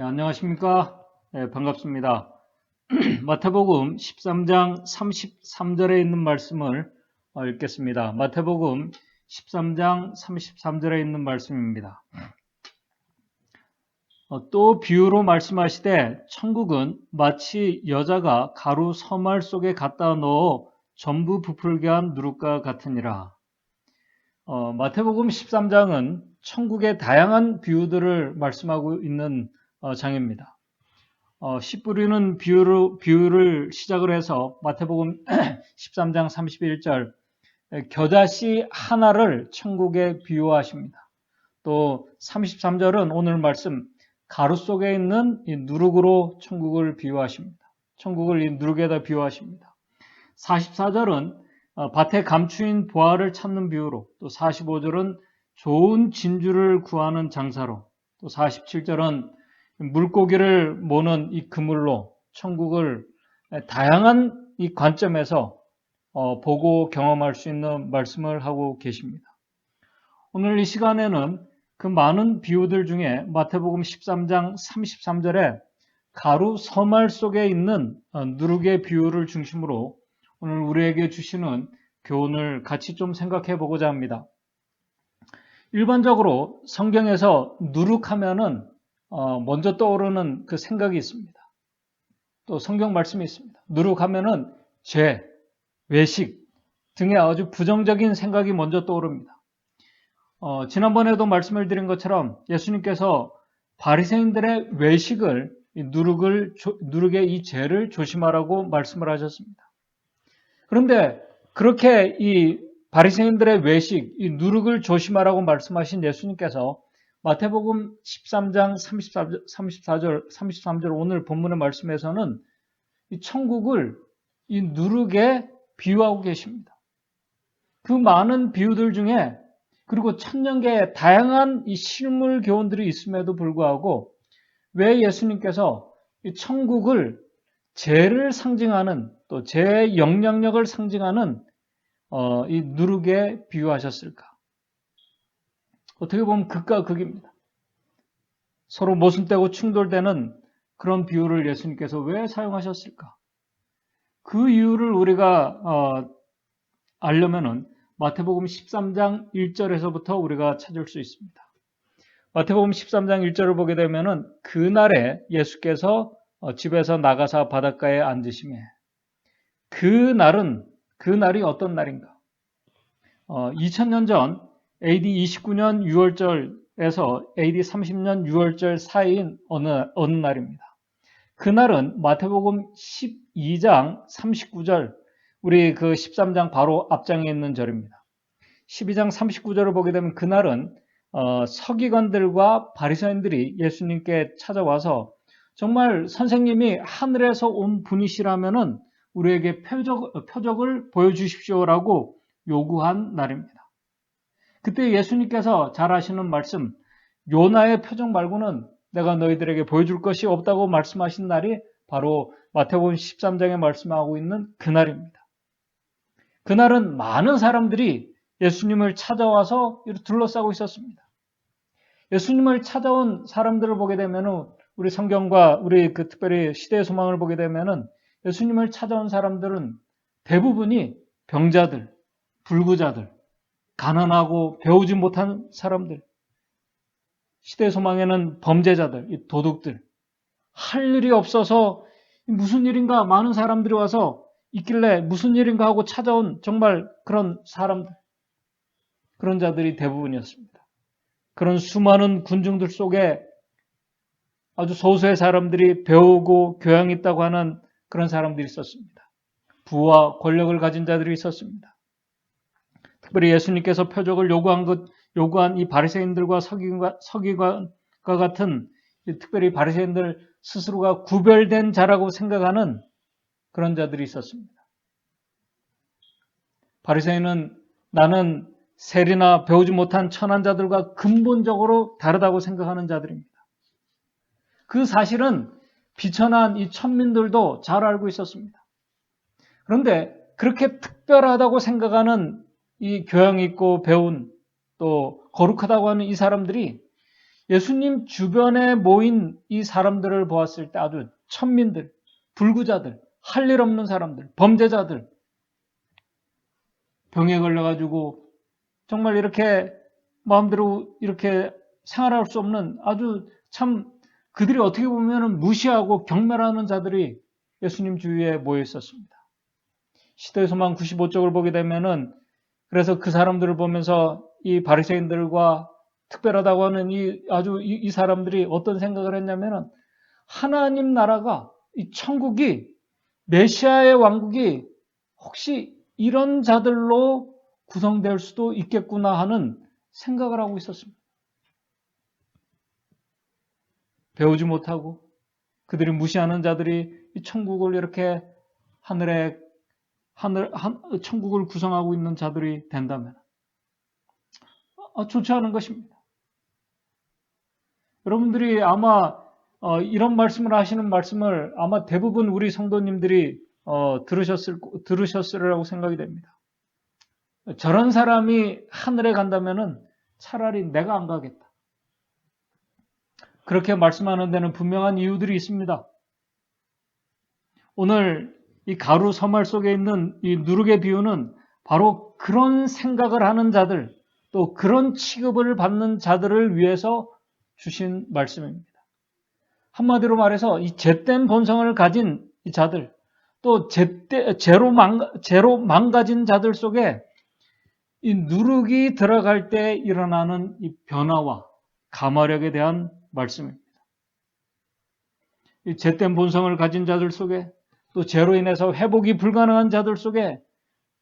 안녕하십니까? 반갑습니다. 마태복음 13장 33절에 있는 말씀을 읽겠습니다. 마태복음 13장 33절에 있는 말씀입니다. 또 비유로 말씀하시되 천국은 마치 여자가 가루 서말 속에 갖다 넣어 전부 부풀게 한 누룩과 같으니라. 마태복음 13장은 천국의 다양한 비유들을 말씀하고 있는 장입니다. 씨 뿌리는 비유를 시작을 해서 마태복음 13장 31절 겨자씨 하나를 천국에 비유하십니다. 또 33절은 오늘 말씀 가루 속에 있는 이 누룩으로 천국을 비유하십니다. 천국을 이 누룩에다 비유하십니다. 44절은 밭에 감추인 보화를 찾는 비유로, 또 45절은 좋은 진주를 구하는 장사로, 또 47절은 물고기를 모는 이 그물로 천국을 다양한 이 관점에서 보고 경험할 수 있는 말씀을 하고 계십니다. 오늘 이 시간에는 그 많은 비유들 중에 마태복음 13장 33절에 가루 서말 속에 있는 누룩의 비유를 중심으로 오늘 우리에게 주시는 교훈을 같이 좀 생각해 보고자 합니다. 일반적으로 성경에서 누룩하면은 먼저 떠오르는 그 생각이 있습니다. 또 성경 말씀이 있습니다. 누룩하면은 죄, 외식 등의 아주 부정적인 생각이 먼저 떠오릅니다. 지난번에도 말씀을 드린 것처럼 예수님께서 바리새인들의 외식을 누룩의 이 죄를 조심하라고 말씀을 하셨습니다. 그런데 그렇게 이 바리새인들의 외식, 이 누룩을 조심하라고 말씀하신 예수님께서 마태복음 13장 33절 오늘 본문의 말씀에서는 이 천국을 이 누룩에 비유하고 계십니다. 그 많은 비유들 중에 그리고 천년계에 다양한 이 실물 교훈들이 있음에도 불구하고 왜 예수님께서 이 천국을 죄를 상징하는 또 죄의 영향력을 상징하는 이 누룩에 비유하셨을까? 어떻게 보면 극과 극입니다. 서로 모순되고 충돌되는 그런 비유를 예수님께서 왜 사용하셨을까? 그 이유를 우리가 알려면은 마태복음 13장 1절에서부터 우리가 찾을 수 있습니다. 마태복음 13장 1절을 보게 되면은 그날에 예수께서 집에서 나가사 바닷가에 앉으시매 그 날이 어떤 날인가? 2000년 전 AD 29년 6월절에서 AD 30년 6월절 사이인 어느 날입니다. 그날은 마태복음 12장 39절, 우리 그 13장 바로 앞장에 있는 절입니다. 12장 39절을 보게 되면 그날은 서기관들과 바리새인들이 예수님께 찾아와서 정말 선생님이 하늘에서 온 분이시라면은 우리에게 표적을 보여주십시오라고 요구한 날입니다. 그때 예수님께서 잘 아시는 말씀, 요나의 표적 말고는 내가 너희들에게 보여줄 것이 없다고 말씀하신 날이 바로 마태복음 13장에 말씀하고 있는 그날입니다. 그날은 많은 사람들이 예수님을 찾아와서 둘러싸고 있었습니다. 예수님을 찾아온 사람들을 보게 되면은 우리 성경과 우리 특별히 시대의 소망을 보게 되면은 예수님을 찾아온 사람들은 대부분이 병자들, 불구자들, 가난하고 배우지 못한 사람들, 시대의 소망에는 범죄자들, 도둑들, 할 일이 없어서 무슨 일인가 많은 사람들이 와서 있길래 무슨 일인가 하고 찾아온 정말 그런 사람들, 그런 자들이 대부분이었습니다. 그런 수많은 군중들 속에 아주 소수의 사람들이 배우고 교양이 있다고 하는 그런 사람들이 있었습니다. 부와 권력을 가진 자들이 있었습니다. 특별히 예수님께서 표적을 요구한 이 바리새인들과 서기관과 같은 특별히 바리새인들 스스로가 구별된 자라고 생각하는 그런 자들이 있었습니다. 바리새인은 나는 세리나 배우지 못한 천한 자들과 근본적으로 다르다고 생각하는 자들입니다. 그 사실은 비천한 이 천민들도 잘 알고 있었습니다. 그런데 그렇게 특별하다고 생각하는 이 교양 있고 배운 또 거룩하다고 하는 이 사람들이 예수님 주변에 모인 이 사람들을 보았을 때 아주 천민들, 불구자들, 할 일 없는 사람들, 범죄자들, 병에 걸려가지고 정말 이렇게 마음대로 이렇게 생활할 수 없는 아주 참 그들이 어떻게 보면 무시하고 경멸하는 자들이 예수님 주위에 모여 있었습니다. 시대의 소망 95쪽을 보게 되면은 그래서 그 사람들을 보면서 이 바리새인들과 특별하다고 하는 이 사람들이 어떤 생각을 했냐면은 하나님 나라가 이 천국이 메시아의 왕국이 혹시 이런 자들로 구성될 수도 있겠구나 하는 생각을 하고 있었습니다. 배우지 못하고 그들이 무시하는 자들이 이 천국을 이렇게 천국을 구성하고 있는 자들이 된다면 좋지 않은 것입니다. 여러분들이 아마 이런 말씀을 하시는 말씀을 아마 대부분 우리 성도님들이 들으셨으리라고 생각이 됩니다. 저런 사람이 하늘에 간다면은 차라리 내가 안 가겠다. 그렇게 말씀하는 데는 분명한 이유들이 있습니다. 오늘 이 가루 서말 속에 있는 이 누룩의 비유는 바로 그런 생각을 하는 자들, 또 그런 취급을 받는 자들을 위해서 주신 말씀입니다. 한마디로 말해서 이 죄된 본성을 가진 이 자들, 또 죄로 망가진 자들 속에 이 누룩이 들어갈 때 일어나는 이 변화와 감화력에 대한 말씀입니다. 이 죄된 본성을 가진 자들 속에 또 죄로 인해서 회복이 불가능한 자들 속에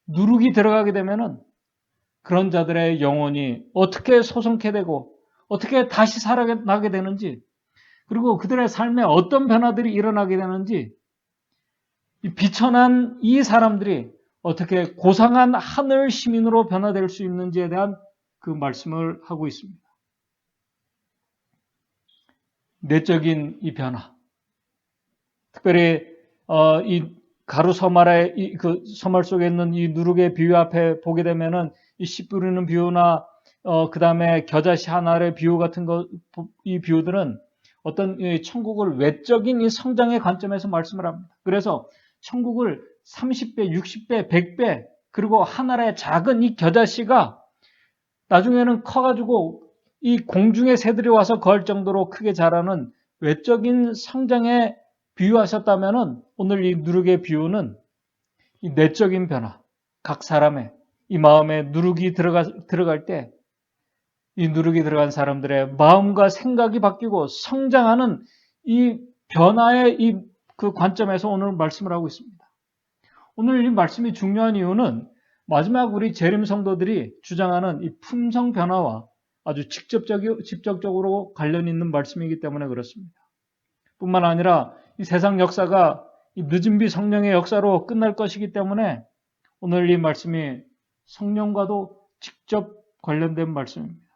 누룩이 들어가게 되면은 그런 자들의 영혼이 어떻게 소성케 되고 어떻게 다시 살아나게 되는지 그리고 그들의 삶에 어떤 변화들이 일어나게 되는지 이 비천한 이 사람들이 어떻게 고상한 하늘 시민으로 변화될 수 있는지에 대한 그 말씀을 하고 있습니다. 내적인 이 변화. 특별히 이 가루 서말의 그 서말 속에 있는 이 누룩의 비유 앞에 보게 되면은 이 씨 뿌리는 비유나 그 다음에 겨자씨 하나의 비유 같은 이 비유들은 어떤 천국을 외적인 이 성장의 관점에서 말씀을 합니다. 그래서 천국을 30배, 60배, 100배 그리고 하나의 작은 이 겨자씨가 나중에는 커가지고 이 공중의 새들이 와서 거할 정도로 크게 자라는 외적인 성장에 비유하셨다면은 오늘 이 누룩의 비유는 이 내적인 변화, 각 사람의 이 마음에 누룩이 들어갈 때 이 누룩이 들어간 사람들의 마음과 생각이 바뀌고 성장하는 이 변화의 그 관점에서 오늘 말씀을 하고 있습니다. 오늘 이 말씀이 중요한 이유는 마지막 우리 재림 성도들이 주장하는 이 품성 변화와 아주 직접적으로 관련 있는 말씀이기 때문에 그렇습니다. 뿐만 아니라 이 세상 역사가 이 늦은 비 성령의 역사로 끝날 것이기 때문에 오늘 이 말씀이 성령과도 직접 관련된 말씀입니다.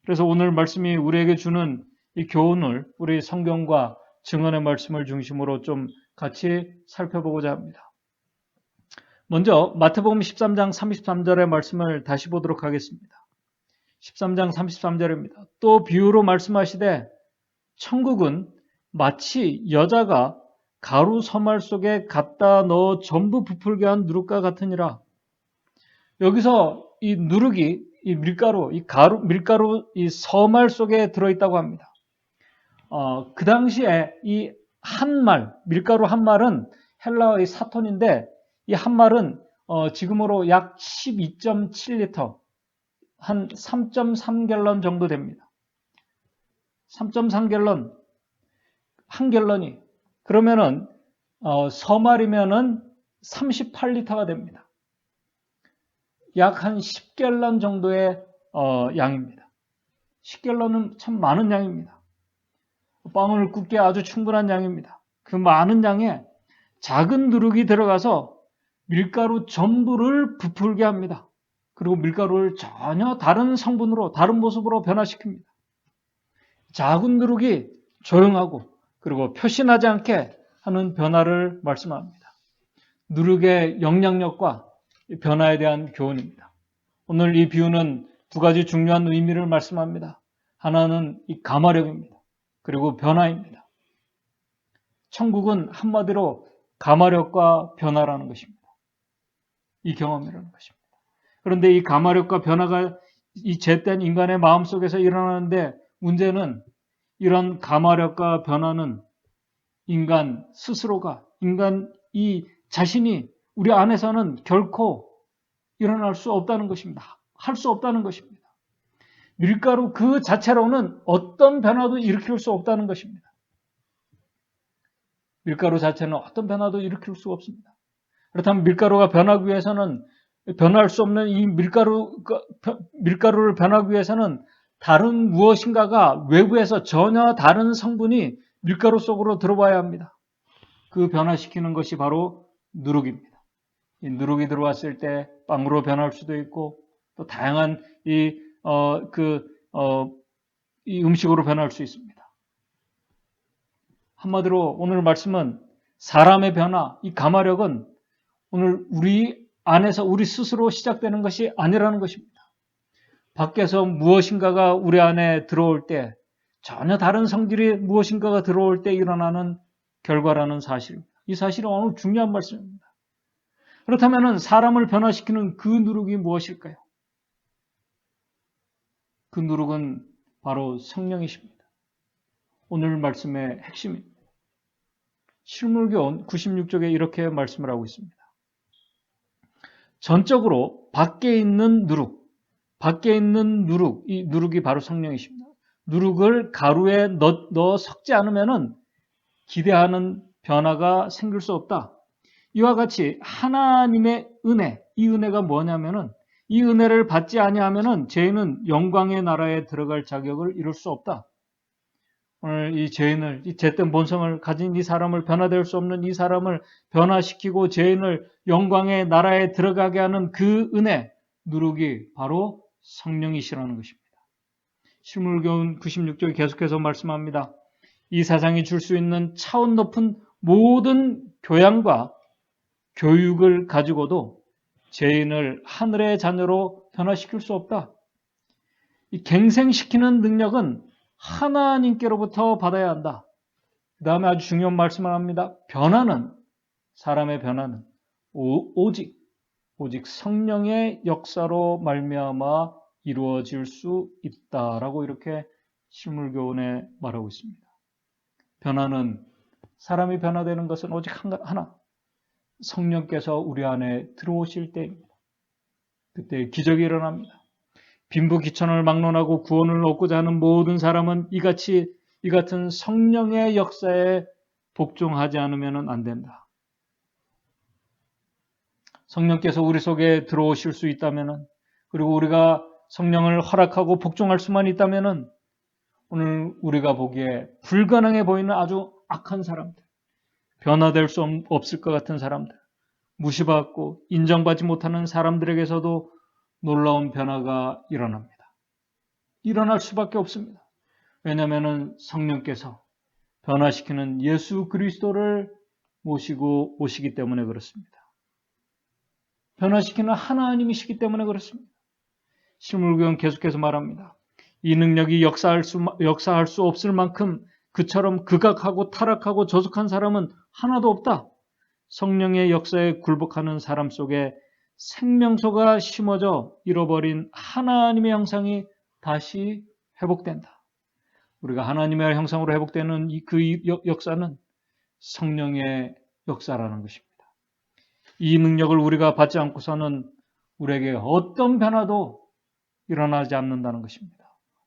그래서 오늘 말씀이 우리에게 주는 이 교훈을 우리 성경과 증언의 말씀을 중심으로 좀 같이 살펴보고자 합니다. 먼저 마태복음 13장 33절의 말씀을 다시 보도록 하겠습니다. 13장 33절입니다. 또 비유로 말씀하시되 천국은 마치 여자가 가루 서말 속에 갖다 넣어 전부 부풀게 한 누룩과 같으니라. 여기서 이 누룩이 이 밀가루, 밀가루 이 서말 속에 들어있다고 합니다. 그 당시에 이 한 말, 밀가루 한 말은 헬라어의 사톤인데 이 한 말은 지금으로 약 12.7리터, 한 3.3갤런 정도 됩니다. 3.3갤런, 한 갤런이 그러면은 서말이면은 38리터가 됩니다. 약 한 10갤런 정도의 양입니다. 10갤런은 참 많은 양입니다. 빵을 굽기에 아주 충분한 양입니다. 그 많은 양에 작은 누룩이 들어가서 밀가루 전부를 부풀게 합니다. 그리고 밀가루를 전혀 다른 성분으로, 다른 모습으로 변화시킵니다. 작은 누룩이 조용하고 그리고 표신하지 않게 하는 변화를 말씀합니다. 누룩의 영향력과 변화에 대한 교훈입니다. 오늘 이 비유는 두 가지 중요한 의미를 말씀합니다. 하나는 이 가마력입니다. 그리고 변화입니다. 천국은 한마디로 가마력과 변화라는 것입니다. 이 경험이라는 것입니다. 그런데 이 가마력과 변화가 이 죄된 인간의 마음속에서 일어나는데 문제는 이런 가마력과 변화는 인간 스스로가, 인간 이 자신이 우리 안에서는 결코 일어날 수 없다는 것입니다. 할 수 없다는 것입니다. 밀가루 그 자체로는 어떤 변화도 일으킬 수 없다는 것입니다. 밀가루 자체는 어떤 변화도 일으킬 수가 없습니다. 그렇다면 밀가루가 변하기 위해서는 변할 수 없는 이 밀가루를 변하기 위해서는 다른 무엇인가가 외부에서 전혀 다른 성분이 밀가루 속으로 들어와야 합니다. 그 변화시키는 것이 바로 누룩입니다. 이 누룩이 들어왔을 때 빵으로 변할 수도 있고 또 다양한 이 음식으로 변할 수 있습니다. 한마디로 오늘 말씀은 사람의 변화, 이 가마력은 오늘 우리 안에서 우리 스스로 시작되는 것이 아니라는 것입니다. 밖에서 무엇인가가 우리 안에 들어올 때 전혀 다른 성질이 무엇인가가 들어올 때 일어나는 결과라는 사실입니다. 이 사실은 오늘 중요한 말씀입니다. 그렇다면 사람을 변화시키는 그 누룩이 무엇일까요? 그 누룩은 바로 성령이십니다. 오늘 말씀의 핵심입니다. 실물교 96쪽에 이렇게 말씀을 하고 있습니다. 전적으로 밖에 있는 누룩, 이 누룩이 바로 성령이십니다. 누룩을 가루에 넣어 섞지 않으면 기대하는 변화가 생길 수 없다. 이와 같이 하나님의 은혜, 이 은혜가 뭐냐면은 이 은혜를 받지 아니하면은 죄인은 영광의 나라에 들어갈 자격을 이룰 수 없다. 오늘 이 죄인을, 이 죄된 본성을 가진 이 사람을 변화될 수 없는 이 사람을 변화시키고 죄인을 영광의 나라에 들어가게 하는 그 은혜, 누룩이 바로 성령이시라는 것입니다. 실물교훈 96쪽에 계속해서 말씀합니다. 이 세상이 줄 수 있는 차원 높은 모든 교양과 교육을 가지고도 죄인을 하늘의 자녀로 변화시킬 수 없다. 이 갱생시키는 능력은 하나님께로부터 받아야 한다. 그 다음에 아주 중요한 말씀을 합니다. 사람의 변화는 오직 성령의 역사로 말미암아 이루어질 수 있다라고 이렇게 실물교훈에 말하고 있습니다. 사람이 변화되는 것은 오직 하나, 성령께서 우리 안에 들어오실 때입니다. 그때 기적이 일어납니다. 빈부귀천을 막론하고 구원을 얻고자 하는 모든 사람은 이 같은 성령의 역사에 복종하지 않으면 안 된다. 성령께서 우리 속에 들어오실 수 있다면, 그리고 우리가 성령을 허락하고 복종할 수만 있다면 오늘 우리가 보기에 불가능해 보이는 아주 악한 사람들, 변화될 수 없을 것 같은 사람들, 무시받고 인정받지 못하는 사람들에게서도 놀라운 변화가 일어납니다. 일어날 수밖에 없습니다. 왜냐하면 성령께서 변화시키는 예수 그리스도를 모시고 오시기 때문에 그렇습니다. 변화시키는 하나님이시기 때문에 그렇습니다. 실물교훈 계속해서 말합니다. 이 능력이 역사할 수 없을 만큼 그처럼 극악하고 타락하고 저속한 사람은 하나도 없다. 성령의 역사에 굴복하는 사람 속에 생명소가 심어져 잃어버린 하나님의 형상이 다시 회복된다. 우리가 하나님의 형상으로 회복되는 그 역사는 성령의 역사라는 것입니다. 이 능력을 우리가 받지 않고서는 우리에게 어떤 변화도 일어나지 않는다는 것입니다.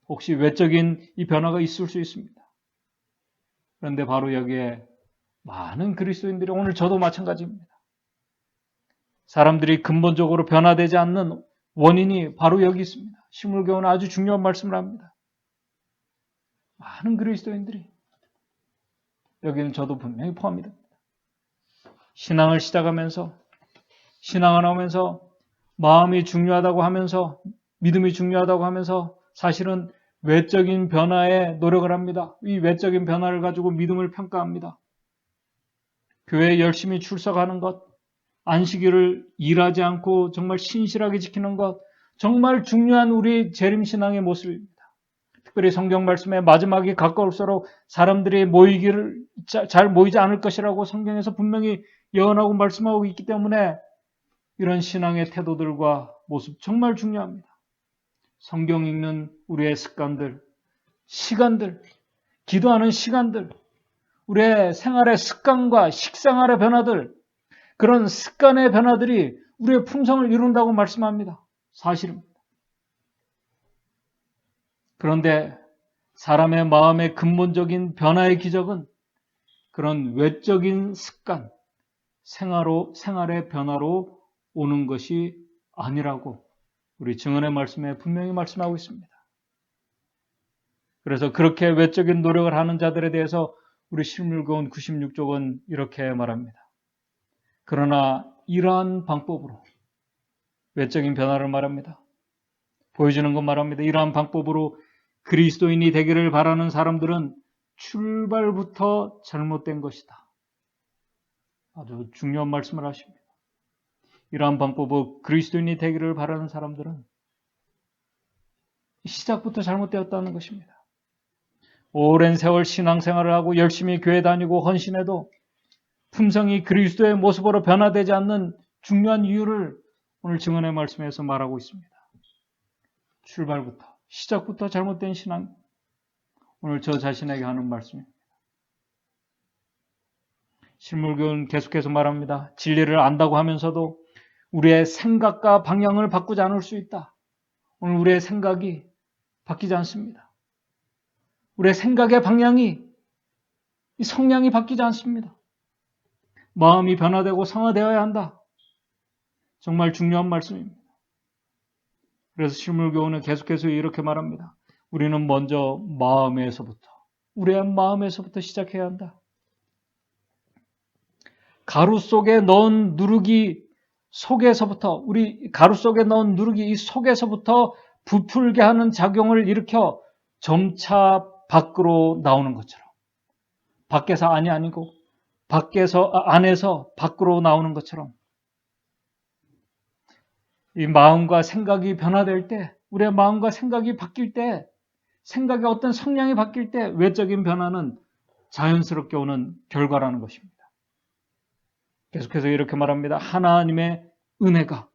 혹시 외적인 이 변화가 있을 수 있습니다. 그런데 바로 여기에 많은 그리스도인들이, 오늘 저도 마찬가지입니다. 사람들이 근본적으로 변화되지 않는 원인이 바로 여기 있습니다. 실물교훈은 아주 중요한 말씀을 합니다. 많은 그리스도인들이, 여기는 저도 분명히 포함입니다. 신앙을 시작하면서, 신앙을 하면서 마음이 중요하다고 하면서, 믿음이 중요하다고 하면서 사실은 외적인 변화에 노력을 합니다. 이 외적인 변화를 가지고 믿음을 평가합니다. 교회에 열심히 출석하는 것, 안식일을 일하지 않고 정말 신실하게 지키는 것, 정말 중요한 우리 재림신앙의 모습입니다. 특별히 성경 말씀의 마지막이 가까울수록 사람들이 잘 모이지 않을 것이라고 성경에서 분명히 예언하고 말씀하고 있기 때문에 이런 신앙의 태도들과 모습 정말 중요합니다. 성경 읽는 우리의 습관들, 시간들, 기도하는 시간들, 우리의 생활의 습관과 식생활의 변화들, 그런 습관의 변화들이 우리의 풍성을 이룬다고 말씀합니다. 사실입니다. 그런데 사람의 마음의 근본적인 변화의 기적은 그런 외적인 습관, 생활의 변화로 오는 것이 아니라고 우리 증언의 말씀에 분명히 말씀하고 있습니다. 그래서 그렇게 외적인 노력을 하는 자들에 대해서 우리 실물교훈 96쪽은 이렇게 말합니다. 그러나 이러한 방법으로 외적인 변화를 말합니다. 보여주는 것 말합니다. 이러한 방법으로 그리스도인이 되기를 바라는 사람들은 출발부터 잘못된 것이다. 아주 중요한 말씀을 하십니다. 이러한 방법으로 그리스도인이 되기를 바라는 사람들은 시작부터 잘못되었다는 것입니다. 오랜 세월 신앙생활을 하고 열심히 교회 다니고 헌신해도 품성이 그리스도의 모습으로 변화되지 않는 중요한 이유를 오늘 증언의 말씀에서 말하고 있습니다. 출발부터, 시작부터 잘못된 신앙, 오늘 저 자신에게 하는 말씀입니다. 실물교훈 계속해서 말합니다. 진리를 안다고 하면서도 우리의 생각과 방향을 바꾸지 않을 수 있다. 오늘 우리의 생각이 바뀌지 않습니다. 우리의 생각의 방향이, 이 성향이 바뀌지 않습니다. 마음이 변화되고 성화되어야 한다. 정말 중요한 말씀입니다. 그래서 실물교훈은 계속해서 이렇게 말합니다. 우리는 먼저 우리의 마음에서부터 시작해야 한다. 가루 속에 넣은 누룩이 이 속에서부터 부풀게 하는 작용을 일으켜 점차 밖으로 나오는 것처럼, 밖에서 안이 아니고 안에서 밖으로 나오는 것처럼, 이 마음과 생각이 변화될 때, 우리의 마음과 생각이 바뀔 때, 생각의 어떤 성향이 바뀔 때 외적인 변화는 자연스럽게 오는 결과라는 것입니다. 계속해서 이렇게 말합니다. 하나님의 은혜가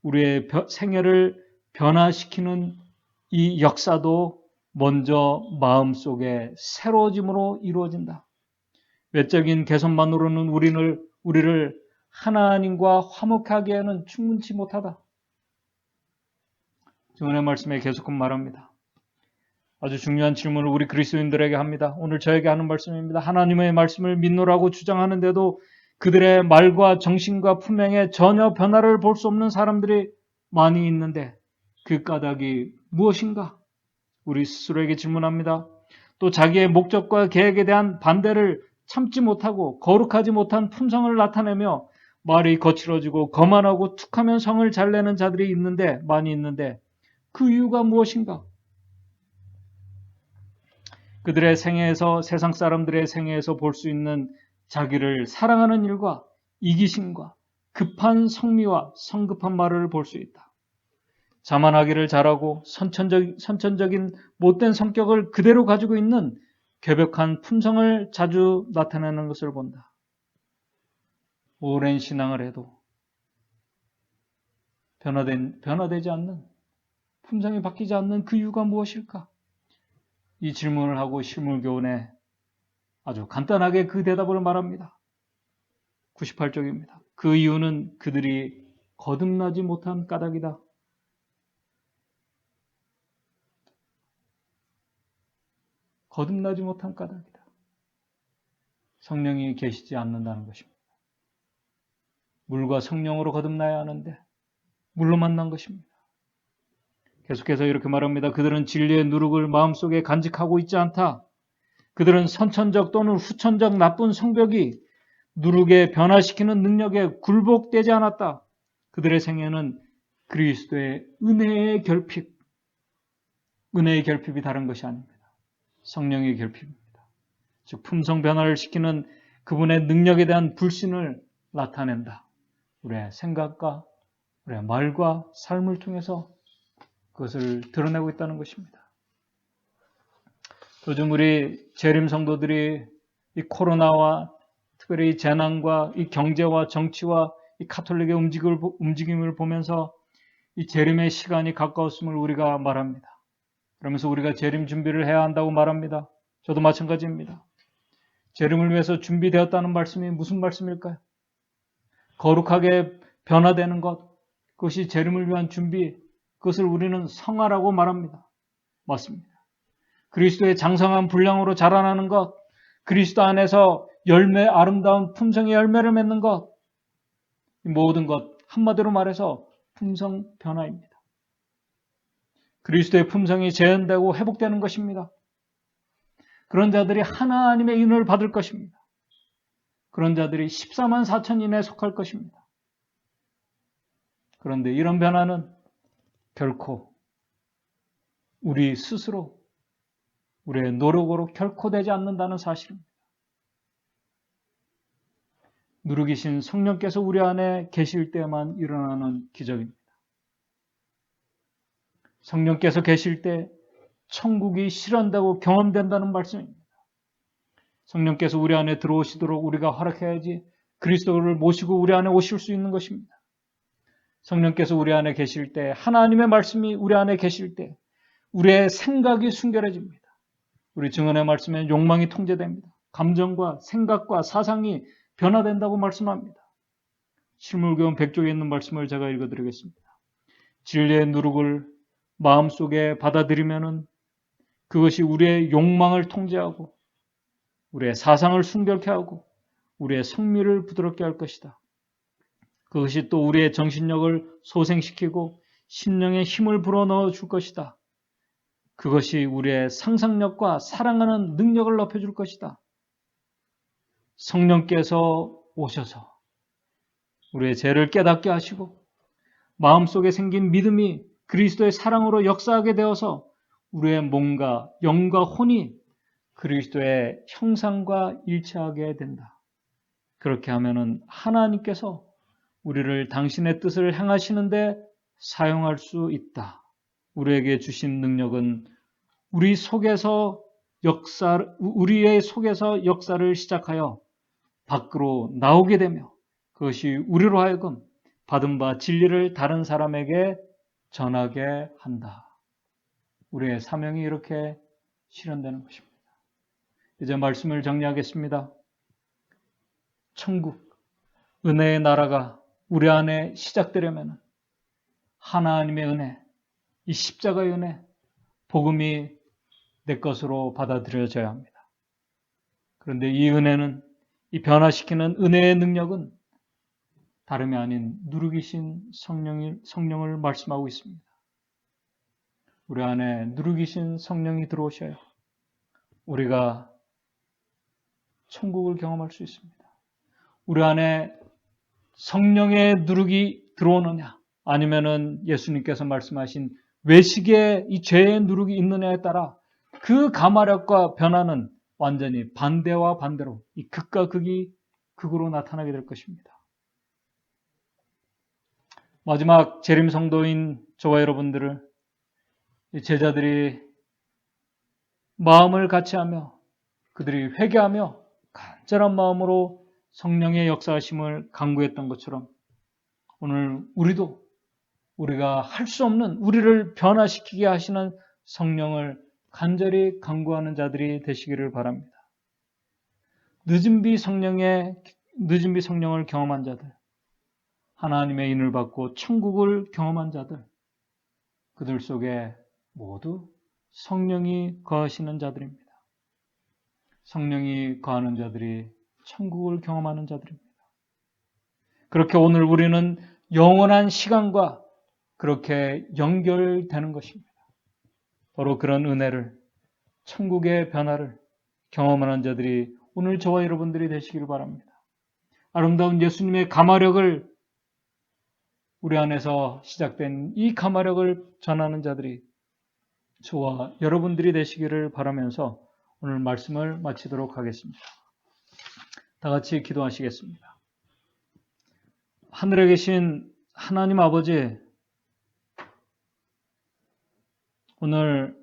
우리의 생애를 변화시키는 이 역사도 먼저 마음속에 새로워짐으로 이루어진다. 외적인 개선만으로는 우리를 하나님과 화목하기에는 충분치 못하다. 증언의 말씀에 계속 말합니다. 아주 중요한 질문을 우리 그리스도인들에게 합니다. 오늘 저에게 하는 말씀입니다. 하나님의 말씀을 믿노라고 주장하는데도 그들의 말과 정신과 품행에 전혀 변화를 볼 수 없는 사람들이 많이 있는데 그 까닭이 무엇인가? 우리 스스로에게 질문합니다. 또 자기의 목적과 계획에 대한 반대를 참지 못하고 거룩하지 못한 품성을 나타내며 말이 거칠어지고 거만하고 툭하면 성을 잘 내는 자들이 많이 있는데 그 이유가 무엇인가? 그들의 생애에서 세상 사람들의 생애에서 볼 수 있는 자기를 사랑하는 일과 이기심과 급한 성미와 성급한 말을 볼 수 있다. 자만하기를 잘하고 선천적인 못된 성격을 그대로 가지고 있는 괴벽한 품성을 자주 나타내는 것을 본다. 오랜 신앙을 해도 변화되지 않는, 품성이 바뀌지 않는 그 이유가 무엇일까? 이 질문을 하고 실물교훈에 아주 간단하게 그 대답을 말합니다. 98쪽입니다. 그 이유는 그들이 거듭나지 못한 까닭이다. 거듭나지 못한 까닭이다. 성령이 계시지 않는다는 것입니다. 물과 성령으로 거듭나야 하는데 물로 만난 것입니다. 계속해서 이렇게 말합니다. 그들은 진리의 누룩을 마음속에 간직하고 있지 않다. 그들은 선천적 또는 후천적 나쁜 성벽이 누룩에 변화시키는 능력에 굴복되지 않았다. 그들의 생애는 그리스도의 은혜의 결핍이 다른 것이 아닙니다. 성령의 결핍입니다. 즉 품성 변화를 시키는 그분의 능력에 대한 불신을 나타낸다. 우리의 생각과 우리의 말과 삶을 통해서 그것을 드러내고 있다는 것입니다. 요즘 우리 재림 성도들이 이 코로나와 특별히 이 재난과 이 경제와 정치와 이 가톨릭의 움직임을 보면서 이 재림의 시간이 가까웠음을 우리가 말합니다. 그러면서 우리가 재림 준비를 해야 한다고 말합니다. 저도 마찬가지입니다. 재림을 위해서 준비되었다는 말씀이 무슨 말씀일까요? 거룩하게 변화되는 것, 그것이 재림을 위한 준비, 그것을 우리는 성화라고 말합니다. 맞습니다. 그리스도의 장성한 분량으로 자라나는 것, 그리스도 안에서 아름다운 품성의 열매를 맺는 것, 이 모든 것, 한마디로 말해서 품성 변화입니다. 그리스도의 품성이 재현되고 회복되는 것입니다. 그런 자들이 하나님의 인을 받을 것입니다. 그런 자들이 14만 4천인에 속할 것입니다. 그런데 이런 변화는 결코 우리 스스로, 우리의 노력으로 결코 되지 않는다는 사실입니다. 누르기신 성령께서 우리 안에 계실 때만 일어나는 기적입니다. 성령께서 계실 때 천국이 실현되고 경험된다는 말씀입니다. 성령께서 우리 안에 들어오시도록 우리가 허락해야지 그리스도를 모시고 우리 안에 오실 수 있는 것입니다. 성령께서 우리 안에 계실 때, 하나님의 말씀이 우리 안에 계실 때 우리의 생각이 순결해집니다. 우리 증언의 말씀에 욕망이 통제됩니다. 감정과 생각과 사상이 변화된다고 말씀합니다. 실물교훈 100쪽에 있는 말씀을 제가 읽어드리겠습니다. 진리의 누룩을 마음속에 받아들이면은 그것이 우리의 욕망을 통제하고 우리의 사상을 순결케 하고 우리의 성미를 부드럽게 할 것이다. 그것이 또 우리의 정신력을 소생시키고 심령에 힘을 불어넣어 줄 것이다. 그것이 우리의 상상력과 사랑하는 능력을 높여줄 것이다. 성령께서 오셔서 우리의 죄를 깨닫게 하시고 마음속에 생긴 믿음이 그리스도의 사랑으로 역사하게 되어서 우리의 몸과 영과 혼이 그리스도의 형상과 일치하게 된다. 그렇게 하면은 하나님께서 우리를 당신의 뜻을 행하시는데 사용할 수 있다. 우리에게 주신 능력은 우리의 속에서 역사를 시작하여 밖으로 나오게 되며 그것이 우리로 하여금 받은 바 진리를 다른 사람에게 전하게 한다. 우리의 사명이 이렇게 실현되는 것입니다. 이제 말씀을 정리하겠습니다. 천국, 은혜의 나라가 우리 안에 시작되려면 하나님의 은혜, 이 십자가의 은혜, 복음이 내 것으로 받아들여져야 합니다. 그런데 이 은혜는, 이 변화시키는 은혜의 능력은 다름이 아닌 누르기신 성령을 말씀하고 있습니다. 우리 안에 누르기신 성령이 들어오셔야 우리가 천국을 경험할 수 있습니다. 우리 안에 성령의 누룩이 들어오느냐 아니면은 예수님께서 말씀하신 외식의 이 죄의 누룩이 있느냐에 따라 그 가마력과 변화는 완전히 반대와 반대로 이 극과 극으로 나타나게 될 것입니다. 마지막 재림 성도인 저와 여러분들을 제자들이 마음을 같이하며 그들이 회개하며 간절한 마음으로 성령의 역사하심을 간구했던 것처럼 오늘 우리도 우리가 할 수 없는 우리를 변화시키게 하시는 성령을 간절히 간구하는 자들이 되시기를 바랍니다. 늦은 비 성령을 경험한 자들, 하나님의 인을 받고 천국을 경험한 자들, 그들 속에 모두 성령이 거하시는 자들입니다. 성령이 거하는 자들이 천국을 경험하는 자들입니다. 그렇게 오늘 우리는 영원한 시간과 그렇게 연결되는 것입니다. 바로 그런 은혜를, 천국의 변화를 경험하는 자들이 오늘 저와 여러분들이 되시기를 바랍니다. 아름다운 예수님의 가마력을 우리 안에서 시작된 이 가마력을 전하는 자들이 저와 여러분들이 되시기를 바라면서 오늘 말씀을 마치도록 하겠습니다. 다 같이 기도하시겠습니다. 하늘에 계신 하나님 아버지, 오늘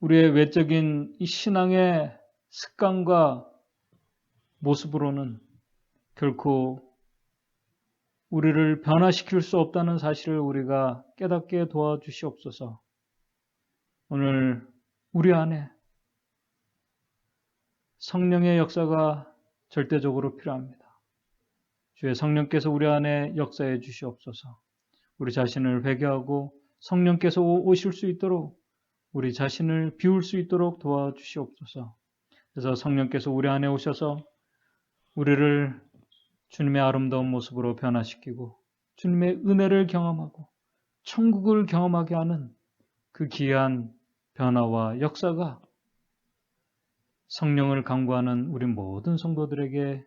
우리의 외적인 이 신앙의 습관과 모습으로는 결코 우리를 변화시킬 수 없다는 사실을 우리가 깨닫게 도와주시옵소서. 오늘 우리 안에 성령의 역사가 절대적으로 필요합니다. 주의 성령께서 우리 안에 역사해 주시옵소서. 우리 자신을 회개하고 성령께서 오실 수 있도록 우리 자신을 비울 수 있도록 도와주시옵소서. 그래서 성령께서 우리 안에 오셔서 우리를 주님의 아름다운 모습으로 변화시키고 주님의 은혜를 경험하고 천국을 경험하게 하는 그 귀한 변화와 역사가 성령을 간구하는 우리 모든 성도들에게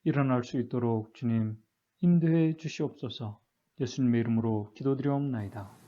일어날 수 있도록 주님 인도해 주시옵소서. 예수님의 이름으로 기도드리옵나이다.